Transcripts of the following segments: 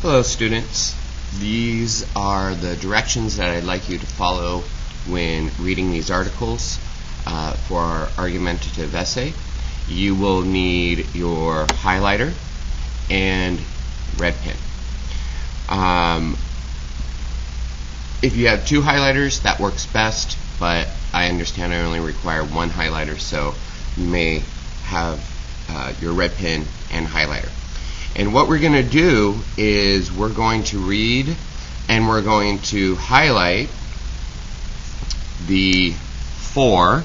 Hello students, these are the directions that I'd like you to follow when reading these articles for our argumentative essay. You will need your highlighter and red pen. If you have two highlighters, that works best, but I understand I only require one highlighter, so you may have your red pen and highlighter. And what we're going to do is we're going to read and we're going to highlight the for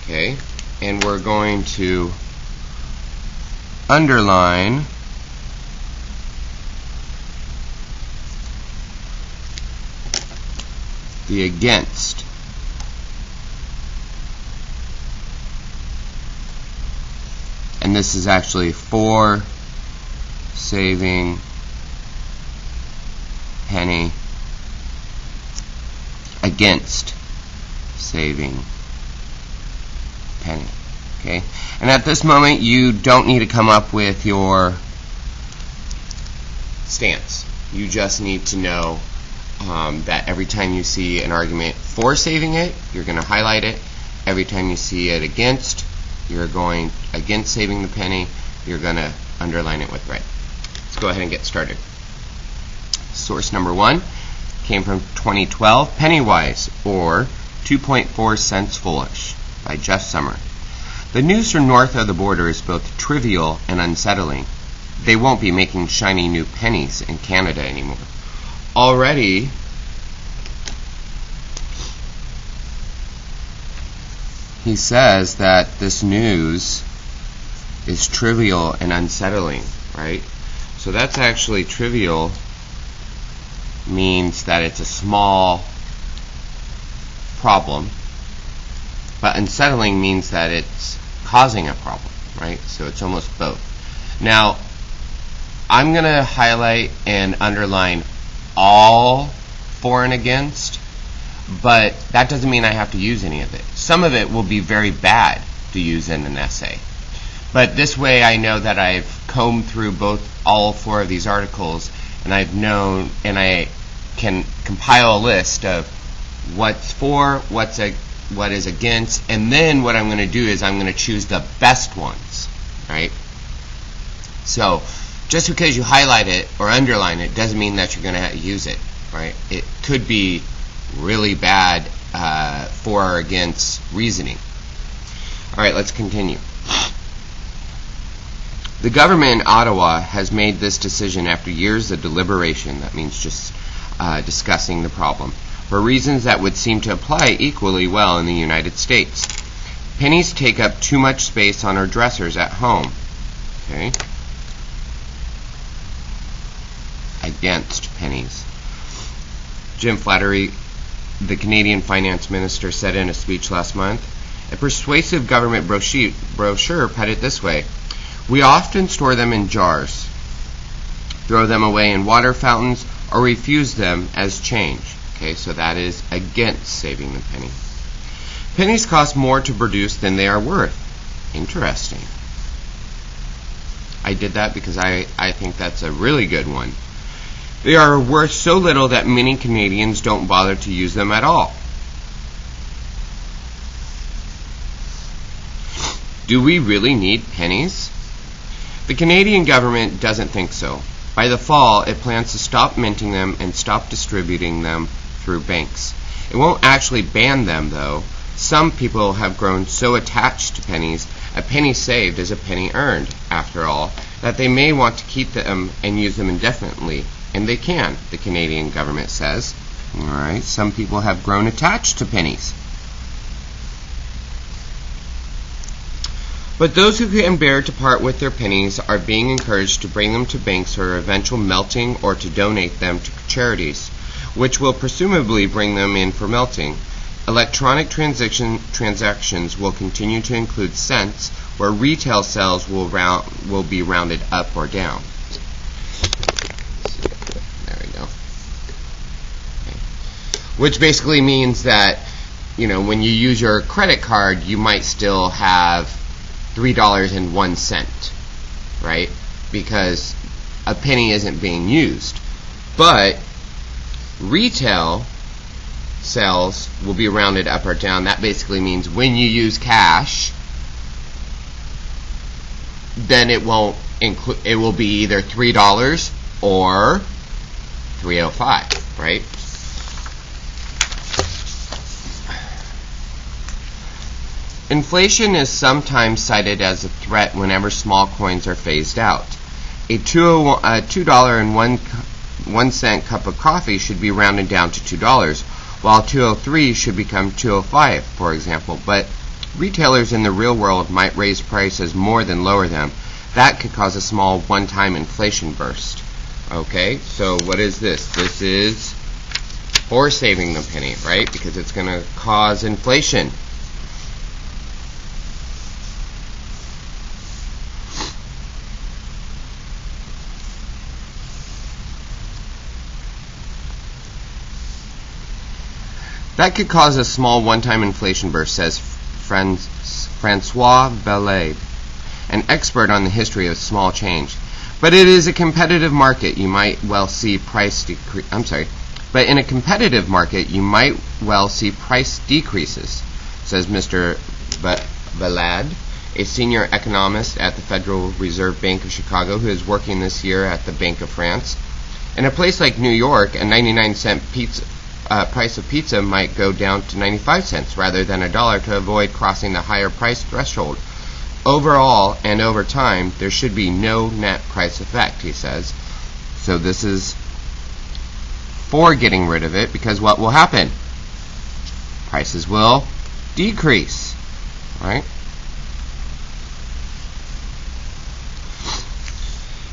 okay, and we're going to underline the against. And this is actually for saving penny, against saving penny. Okay? And at this moment you don't need to come up with your stance. You just need to know that every time you see an argument for saving it, you're going to highlight it. Every time you see it against, you're going against saving the penny, you're going to underline it with red. Let's go ahead and get started. Source number 1 came from 2012, Pennywise, or 2.4 cents foolish, by Jeff Summer. The news from north of the border is both trivial and unsettling. They won't be making shiny new pennies in Canada anymore. Already, he says that this news is trivial and unsettling, right? So that's actually trivial means that it's a small problem, but unsettling means that it's causing a problem, right? So it's almost both. Now, I'm going to highlight and underline all for and against, but that doesn't mean I have to use any of it. Some of it will be very bad to use in an essay, but this way I know that I've combed through all four of these articles, and I've known, and I can compile a list of what's for, what is against, and then what I'm going to do is I'm going to choose the best ones, right? So just because you highlight it or underline it doesn't mean that you're going to use it, right? It could be really bad for or against reasoning. All right, let's continue. The government in Ottawa has made this decision after years of deliberation, that means just discussing the problem, for reasons that would seem to apply equally well in the United States. Pennies take up too much space on our dressers at home. Okay. Against pennies. Jim Flattery, the Canadian finance minister, said in a speech last month, a persuasive government brochure put it this way: we often store them in jars, throw them away in water fountains, or refuse them as change. Okay, so that is against saving the penny. Pennies cost more to produce than they are worth. Interesting. I did that because I think that's a really good one. They are worth so little that many Canadians don't bother to use them at all. Do we really need pennies? The Canadian government doesn't think so. By the fall, it plans to stop minting them and stop distributing them through banks. It won't actually ban them, though. Some people have grown so attached to pennies, a penny saved is a penny earned, after all, that they may want to keep them and use them indefinitely. And they can, the Canadian government says. All right, some people have grown attached to pennies. But those who can bear to part with their pennies are being encouraged to bring them to banks for eventual melting or to donate them to charities, which will presumably bring them in for melting. Electronic transactions will continue to include cents, where retail sales will be rounded up or down. There we go. which basically means that, when you use your credit card, you might still have $3.01, right? Because a penny isn't being used. But retail sales will be rounded up or down. That basically means when you use cash, then it won't include. It will be either $3 or $3.05, right? Inflation is sometimes cited as a threat whenever small coins are phased out. A $2.01 cup of coffee should be rounded down to $2, while $2.03 should become $2.05, for example. But retailers in the real world might raise prices more than lower them. That could cause a small one-time inflation burst. Okay, so what is this? This is for saving the penny, right? Because it's going to cause inflation. That could cause a small one-time inflation burst, says Francois Valade, an expert on the history of small change. But it is a competitive market. You might well see price But in a competitive market, you might well see price decreases, says Mr. Valade, a senior economist at the Federal Reserve Bank of Chicago who is working this year at the Bank of France. In a place like New York, a 99-cent price of pizza might go down to 95 cents rather than $1 to avoid crossing the higher price threshold. Overall and over time, there should be no net price effect, he says. So this is for getting rid of it, because what will happen? Prices will decrease, right?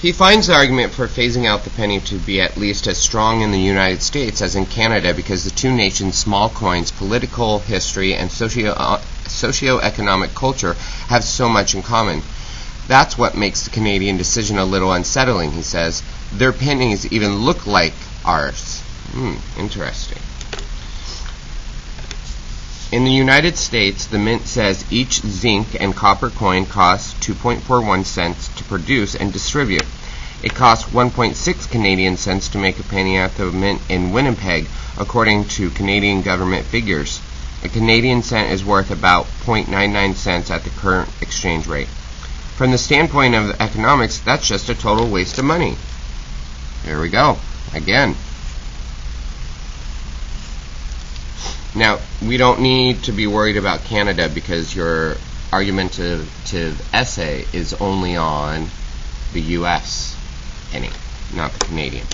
He finds the argument for phasing out the penny to be at least as strong in the United States as in Canada because the two nations' small coins, political history, and socio-economic culture have so much in common. That's what makes the Canadian decision a little unsettling, he says. Their pennies even look like ours. Interesting. In the United States, the mint says each zinc and copper coin costs 2.41 cents to produce and distribute. It costs 1.6 Canadian cents to make a penny at the mint in Winnipeg, according to Canadian government figures. A Canadian cent is worth about 0.99 cents at the current exchange rate. From the standpoint of economics, that's just a total waste of money. There we go. Again. Now, we don't need to be worried about Canada because your argumentative essay is only on the U.S. penny, not the Canadian.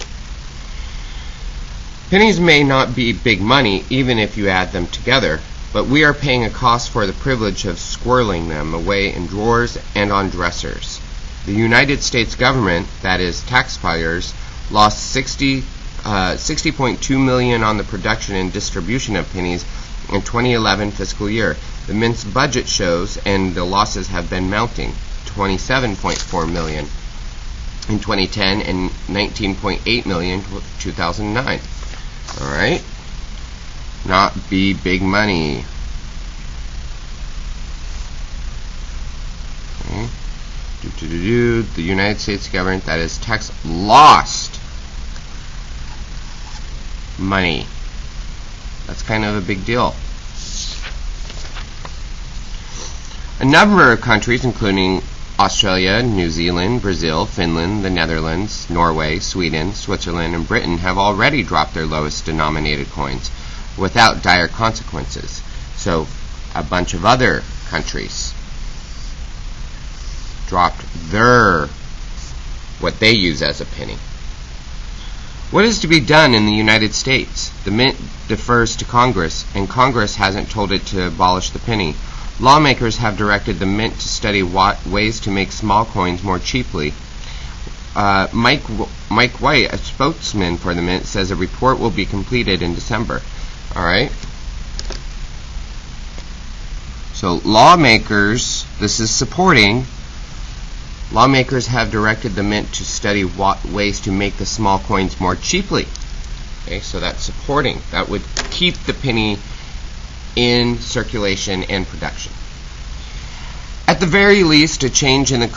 Pennies may not be big money even if you add them together, but we are paying a cost for the privilege of squirreling them away in drawers and on dressers. The United States government, that is taxpayers, lost $60.2 million on the production and distribution of pennies in 2011 fiscal year. The mint's budget shows, and the losses have been mounting, $27.4 million in 2010 and $19.8 million in 2009. All right, not be big money. Okay. The United States government, that is tax, lost money. That's kind of a big deal. A number of countries, including Australia, New Zealand, Brazil, Finland, the Netherlands, Norway, Sweden, Switzerland, and Britain, have already dropped their lowest denominated coins without dire consequences. So a bunch of other countries dropped what they use as a penny. What is to be done in the United States? The mint defers to Congress, and Congress hasn't told it to abolish the penny. Lawmakers have directed the mint to study ways to make small coins more cheaply. Mike White, a spokesman for the mint, says a report will be completed in December. All right. So lawmakers, this is supporting. Lawmakers have directed the mint to study ways to make the small coins more cheaply. Okay, so that's supporting. That would keep the penny in circulation and production. At the very least, a change in the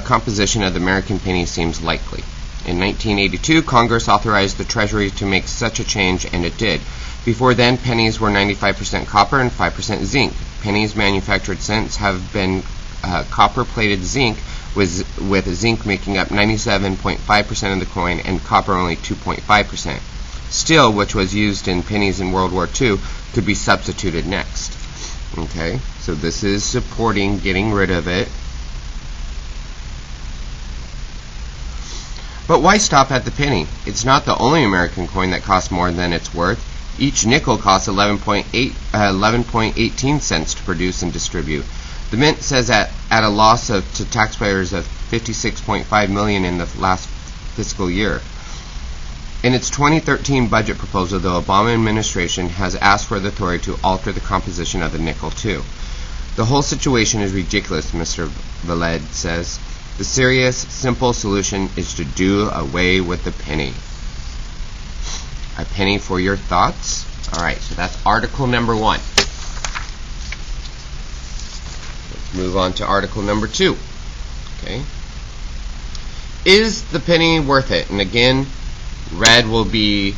composition of the American penny seems likely. In 1982, Congress authorized the Treasury to make such a change, and it did. Before then, pennies were 95% copper and 5% zinc. Pennies manufactured since have been copper-plated zinc, with zinc making up 97.5% of the coin and copper only 2.5%. Steel, which was used in pennies in World War II, could be substituted next. Okay, so this is supporting getting rid of it. But why stop at the penny? It's not the only American coin that costs more than it's worth. Each nickel costs 11.18 cents to produce and distribute. The Mint says at a loss to taxpayers of $56.5 million in the last fiscal year. In its 2013 budget proposal, the Obama administration has asked for the authority to alter the composition of the nickel too. The whole situation is ridiculous, Mr. Valed says. The serious, simple solution is to do away with the penny. A penny for your thoughts? All right, so that's article number 1. Let's move on to article number 2. Okay. Is the penny worth it? And again, red will be,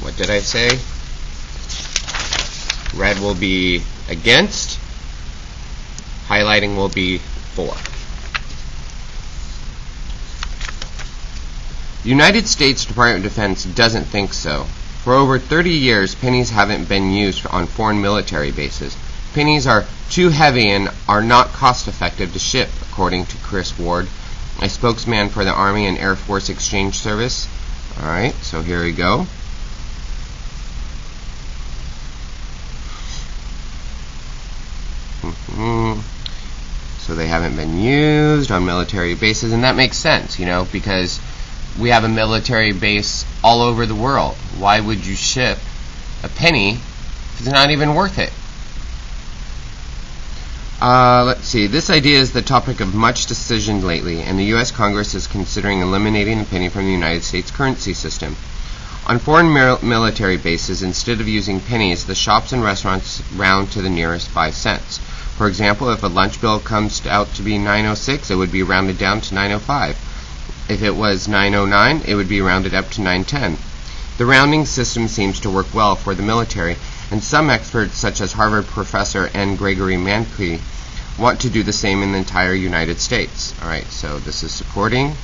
what did I say? Red will be against. Highlighting will be for. The United States Department of Defense doesn't think so. For over 30 years, pennies haven't been used on foreign military bases. Pennies are too heavy and are not cost-effective to ship, according to Chris Ward, a spokesman for the Army and Air Force Exchange Service. Alright, so here we go. So they haven't been used on military bases, and that makes sense, because we have a military base all over the world. Why would you ship a penny if it's not even worth it? Let's see. This idea is the topic of much decision lately, and the U.S. Congress is considering eliminating the penny from the United States currency system. On foreign military bases, instead of using pennies, the shops and restaurants round to the nearest 5 cents. For example, if a lunch bill comes out to be $9.06, it would be rounded down to $9.05. If it was $9.09, it would be rounded up to $9.10. The rounding system seems to work well for the military, and some experts, such as Harvard professor N. Gregory Mankiw, want to do the same in the entire United States. Alright, so this is supporting.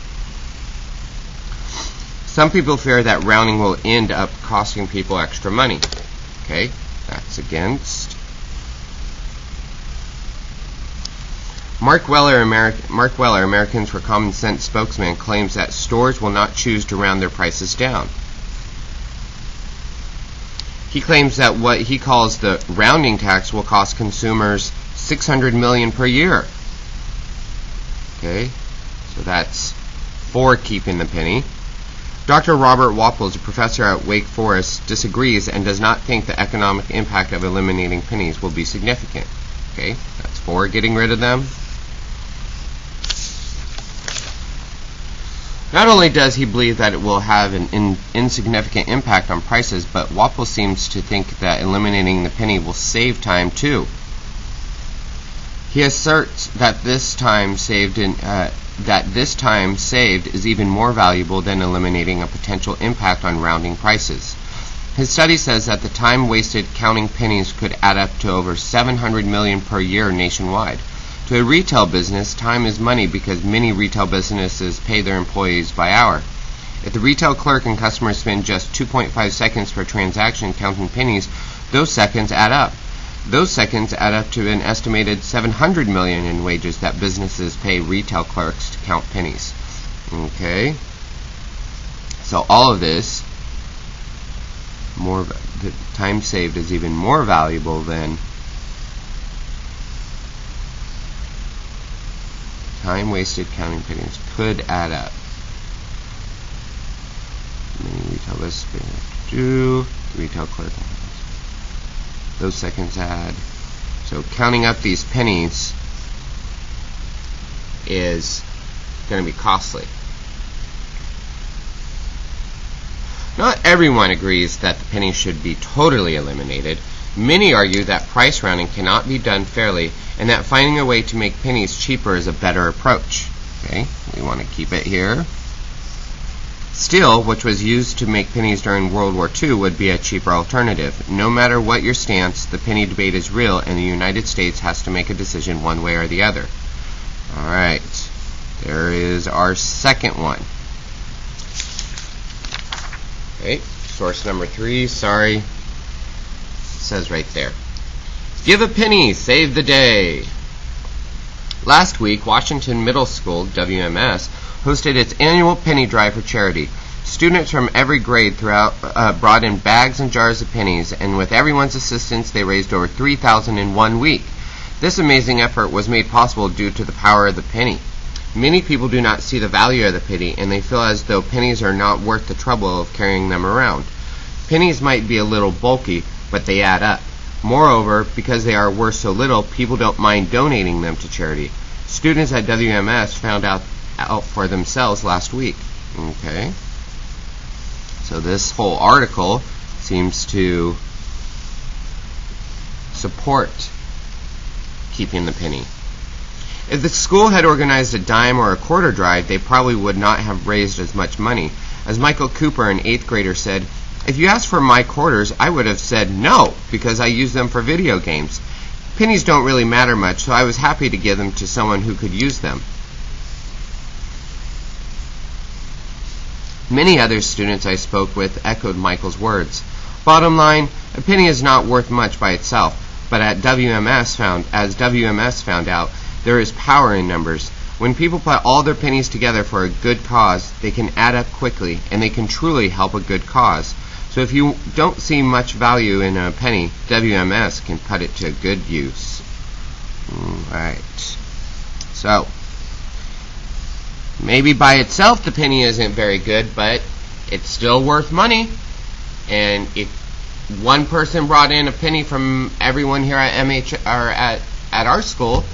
Some people fear that rounding will end up costing people extra money. Okay, that's against. Mark Weller, Americans for Common Sense spokesman, claims that stores will not choose to round their prices down. He claims that what he calls the rounding tax will cost consumers $600 million per year. Okay, so that's for keeping the penny. Dr. Robert Wapples, a professor at Wake Forest, disagrees and does not think the economic impact of eliminating pennies will be significant. Okay, that's for getting rid of them. Not only does he believe that it will have an insignificant impact on prices, but Wapples seems to think that eliminating the penny will save time too. He asserts that this time saved is even more valuable than eliminating a potential impact on rounding prices. His study says that the time wasted counting pennies could add up to over $700 million per year nationwide. To a retail business, time is money because many retail businesses pay their employees by hour. If the retail clerk and customer spend just 2.5 seconds per transaction counting pennies, those seconds add up. Those seconds add up to an estimated $700 million in wages that businesses pay retail clerks to count pennies. Okay? So all of this, the time saved is even more valuable than time wasted counting pennies could add up. Many retail businesses do. Retail clerk. Those seconds add. So counting up these pennies is going to be costly. Not everyone agrees that the penny should be totally eliminated. Many argue that price rounding cannot be done fairly and that finding a way to make pennies cheaper is a better approach. Okay, we want to keep it here. Steel, which was used to make pennies during World War II, would be a cheaper alternative. No matter what your stance, the penny debate is real, and the United States has to make a decision one way or the other. All right, there is our second one. Okay, source number 3, sorry. It says right there. Give a penny, save the day. Last week, Washington Middle School, WMS, hosted its annual penny drive for charity. Students from every grade throughout brought in bags and jars of pennies, and with everyone's assistance, they raised over $3,000 in 1 week. This amazing effort was made possible due to the power of the penny. Many people do not see the value of the penny, and they feel as though pennies are not worth the trouble of carrying them around. Pennies might be a little bulky, but they add up. Moreover, because they are worth so little, people don't mind donating them to charity. Students at WMS found out for themselves last week. Okay. So this whole article seems to support keeping the penny. If the school had organized a dime or a quarter drive, they probably would not have raised as much money. As Michael Cooper, an 8th grader, said, "If you asked for my quarters, I would have said no, because I use them for video games. Pennies don't really matter much, so I was happy to give them to someone who could use them." Many other students I spoke with echoed Michael's words. Bottom line, a penny is not worth much by itself, but as WMS found out, there is power in numbers. When people put all their pennies together for a good cause, they can add up quickly, and they can truly help a good cause. So if you don't see much value in a penny, WMS can put it to good use. Alright. So, maybe by itself the penny isn't very good, but it's still worth money. And if one person brought in a penny from everyone here at at our school,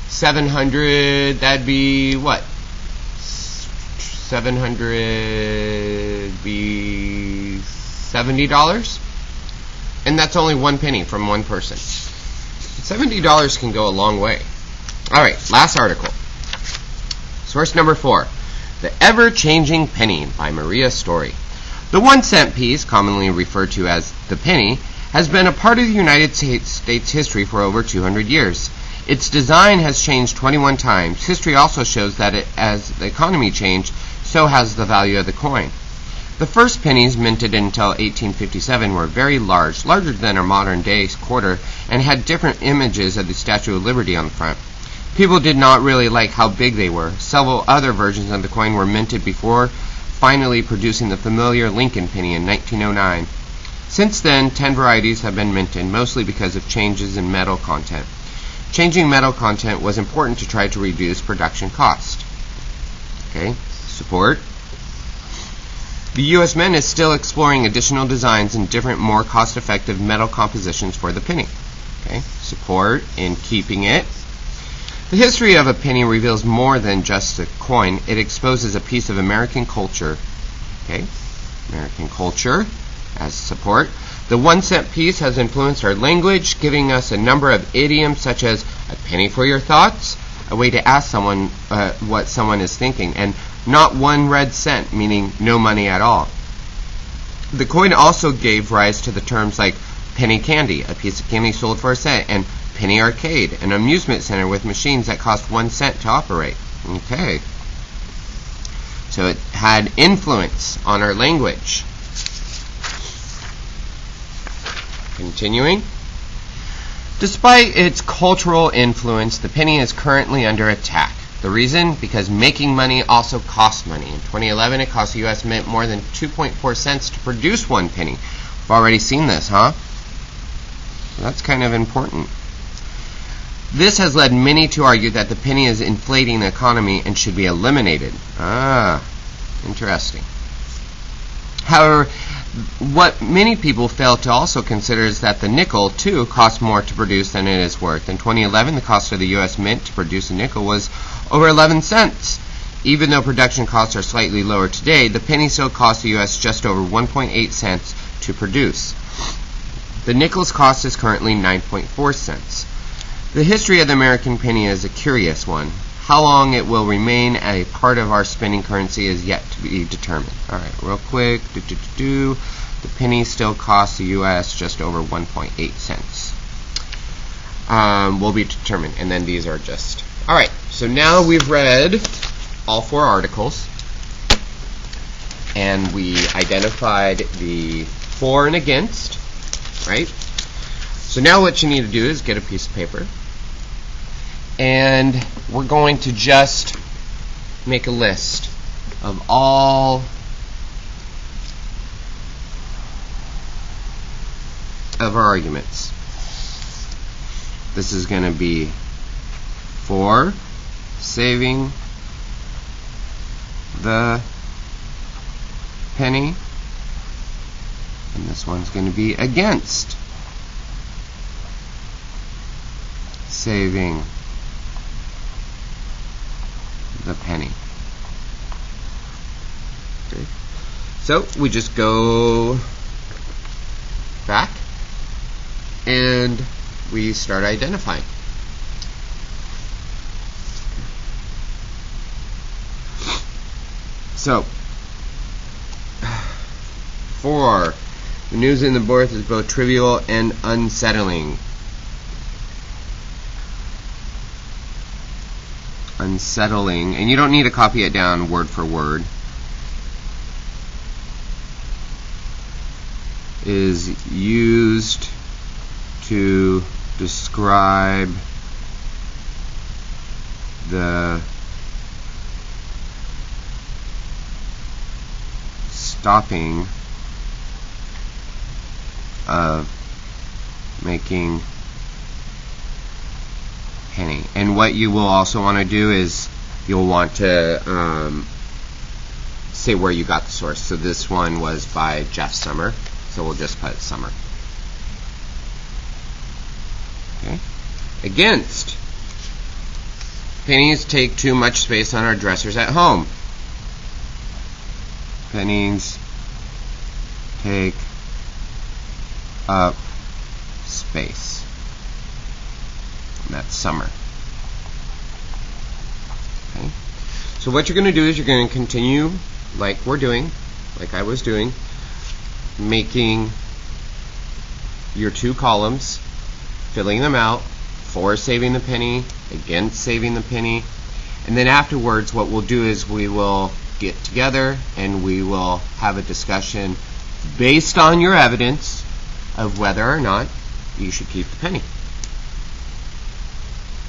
700, that'd be what? 700 be $70? And that's only one penny from one person. $70 can go a long way. Alright, last article. Source number 4. The Ever-Changing Penny by Maria Story. The 1-cent piece, commonly referred to as the penny, has been a part of the United States history for over 200 years. Its design has changed 21 times. History also shows that as the economy changed, so has the value of the coin. The first pennies, minted until 1857, were very large, larger than our modern-day quarter, and had different images of the Statue of Liberty on the front. People did not really like how big they were. Several other versions of the coin were minted before finally producing the familiar Lincoln penny in 1909. Since then, 10 varieties have been minted, mostly because of changes in metal content. Changing metal content was important to try to reduce production cost. Okay, support. The U.S. Mint is still exploring additional designs and different, more cost-effective metal compositions for the penny. Okay, support in keeping it. The history of a penny reveals more than just a coin. It exposes a piece of American culture. Okay, American culture as support. The 1-cent piece has influenced our language, giving us a number of idioms such as a penny for your thoughts, a way to ask someone what someone is thinking, and not 1 red cent, meaning no money at all. The coin also gave rise to the terms like penny candy, a piece of candy sold for a cent, and penny arcade, an amusement center with machines that cost 1 cent to operate. Okay. So it had influence on our language. Continuing. Despite its cultural influence, the penny is currently under attack. The reason? Because making money also costs money. In 2011, it cost the U.S. Mint more than 2.4 cents to produce 1 penny. We've already seen this, huh? So that's kind of important. This has led many to argue that the penny is inflating the economy and should be eliminated. Interesting. However, what many people fail to also consider is that the nickel, too, costs more to produce than it is worth. In 2011, the cost of the U.S. Mint to produce a nickel was over 11 cents. Even though production costs are slightly lower today, the penny still costs the U.S. just over 1.8 cents to produce. The nickel's cost is currently 9.4 cents. The history of the American penny is a curious one. How long it will remain a part of our spending currency is yet to be determined. All right, real quick. The penny still costs the U.S. just over 1.8 cents. Will be determined. And then these are just... All right, so now we've read all 4 articles. And we identified the for and against, right? So now what you need to do is get a piece of paper. And we're going to just make a list of all of our arguments. This is going to be for saving the penny, and this one's going to be against saving the penny. Okay. So we just go back and we start identifying. So, for the news in the birth is both trivial and unsettling. Unsettling, and you don't need to copy it down word for word, is used to describe the stopping of making penny. And what you will also want to do is you'll want to say where you got the source. So this one was by Jeff Summer, so we'll just put Summer. Okay. Against, pennies take too much space on our dressers at home. Pennies take up space. And that's Summer. Okay. So what you're going to do is you're going to continue like we're doing, like I was doing, making your 2 columns, filling them out, for saving the penny, against saving the penny, and then afterwards what we'll do is we will get together and we will have a discussion based on your evidence of whether or not you should keep the penny.